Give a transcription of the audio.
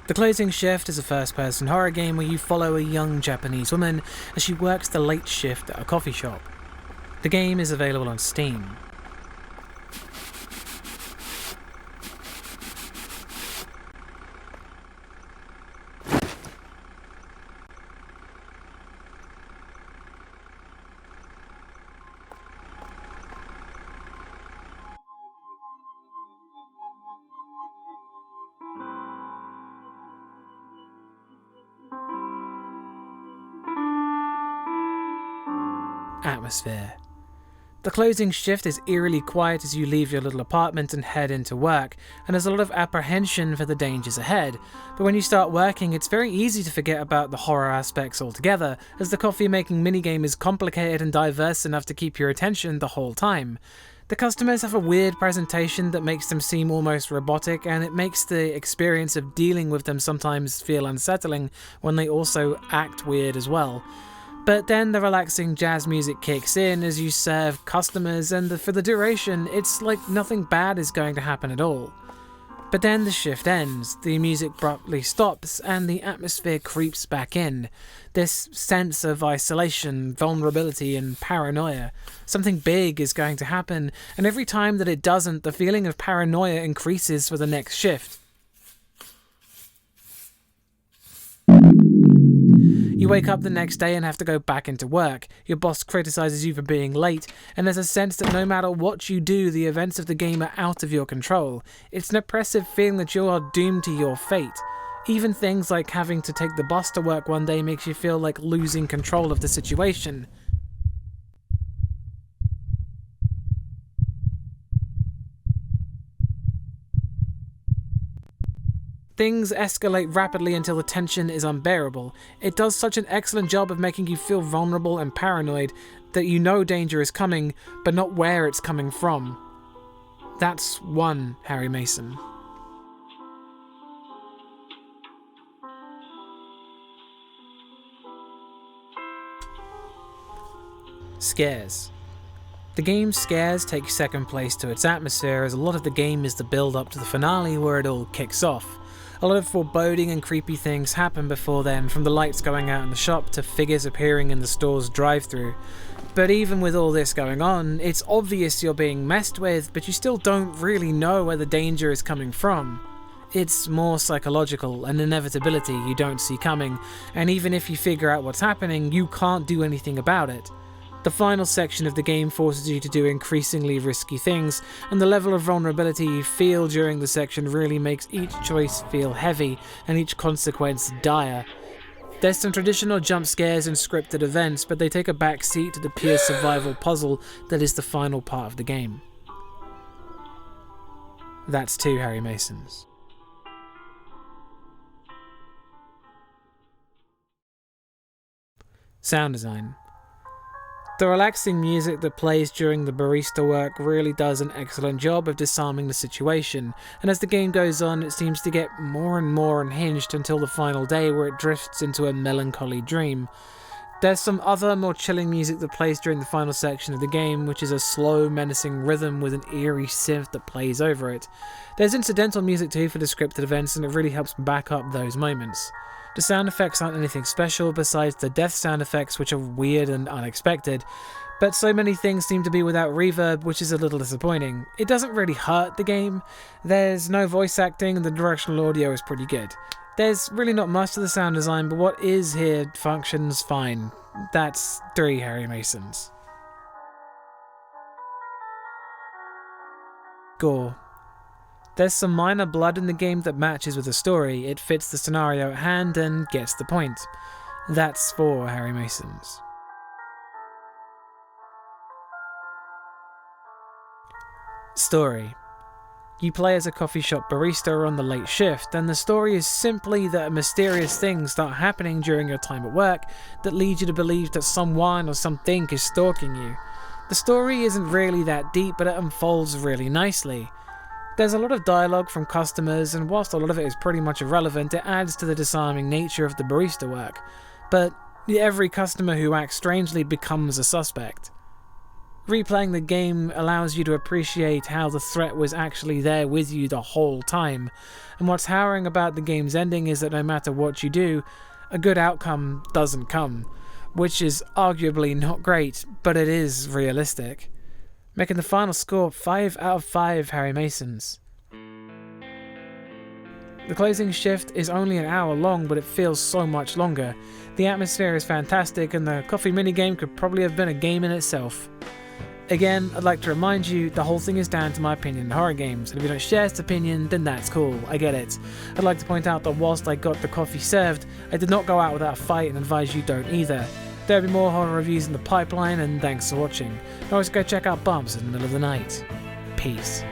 The Closing Shift is a first-person horror game where you follow a young Japanese woman as she works the late shift at a coffee shop. The game is available on Steam. Atmosphere. The Closing Shift is eerily quiet as you leave your little apartment and head into work, and there's a lot of apprehension for the dangers ahead, but when you start working it's very easy to forget about the horror aspects altogether, as the coffee making minigame is complicated and diverse enough to keep your attention the whole time. The customers have a weird presentation that makes them seem almost robotic, and it makes the experience of dealing with them sometimes feel unsettling when they also act weird as well. But then the relaxing jazz music kicks in as you serve customers, and for the duration, it's like nothing bad is going to happen at all. But then the shift ends, the music abruptly stops, and the atmosphere creeps back in. This sense of isolation, vulnerability, and paranoia. Something big is going to happen, and every time that it doesn't, the feeling of paranoia increases for the next shift. You wake up the next day and have to go back into work. Your boss criticizes you for being late, and there's a sense that no matter what you do, the events of the game are out of your control. It's an oppressive feeling that you are doomed to your fate. Even things like having to take the bus to work one day makes you feel like losing control of the situation. Things escalate rapidly until the tension is unbearable. It does such an excellent job of making you feel vulnerable and paranoid that you know danger is coming, but not where it's coming from. That's one Harry Mason. Scares. The game's scares take second place to its atmosphere, as a lot of the game is the build up to the finale where it all kicks off. A lot of foreboding and creepy things happen before then, from the lights going out in the shop to figures appearing in the store's drive-thru. But even with all this going on, it's obvious you're being messed with, but you still don't really know where the danger is coming from. It's more psychological, an inevitability you don't see coming, and even if you figure out what's happening, you can't do anything about it. The final section of the game forces you to do increasingly risky things, and the level of vulnerability you feel during the section really makes each choice feel heavy, and each consequence dire. There's some traditional jump scares and scripted events, but they take a back seat to the pure survival puzzle that is the final part of the game. That's 2 Harry Masons. Sound design. The relaxing music that plays during the barista work really does an excellent job of disarming the situation, and as the game goes on it seems to get more and more unhinged until the final day where it drifts into a melancholy dream. There's some other more chilling music that plays during the final section of the game, which is a slow, menacing rhythm with an eerie synth that plays over it. There's incidental music too for the scripted events, and it really helps back up those moments. The sound effects aren't anything special besides the death sound effects, which are weird and unexpected, but so many things seem to be without reverb, which is a little disappointing. It doesn't really hurt the game. There's no voice acting and the directional audio is pretty good. There's really not much to the sound design, but what is here functions fine. That's 3 Harry Masons. Gore. There's some minor blood in the game that matches with the story, it fits the scenario at hand and gets the point. That's 4 Harry Masons. Story. You play as a coffee shop barista on the late shift, and the story is simply that mysterious things start happening during your time at work that lead you to believe that someone or something is stalking you. The story isn't really that deep, but it unfolds really nicely. There's a lot of dialogue from customers, and whilst a lot of it is pretty much irrelevant, it adds to the disarming nature of the barista work. But every customer who acts strangely becomes a suspect. Replaying the game allows you to appreciate how the threat was actually there with you the whole time, and what's harrowing about the game's ending is that no matter what you do, a good outcome doesn't come, which is arguably not great, but it is realistic. Making the final score 5 out of 5 Harry Masons. The closing shift is only an hour long, but it feels so much longer. The atmosphere is fantastic, and the coffee minigame could probably have been a game in itself. Again, I'd like to remind you, the whole thing is down to my opinion in horror games, and if you don't share this opinion, then that's cool, I get it. I'd like to point out that whilst I got the coffee served, I did not go out without a fight and advise you don't either. There'll be more horror reviews in the pipeline, and thanks for watching. And always go check out Bumps in the middle of the night. Peace.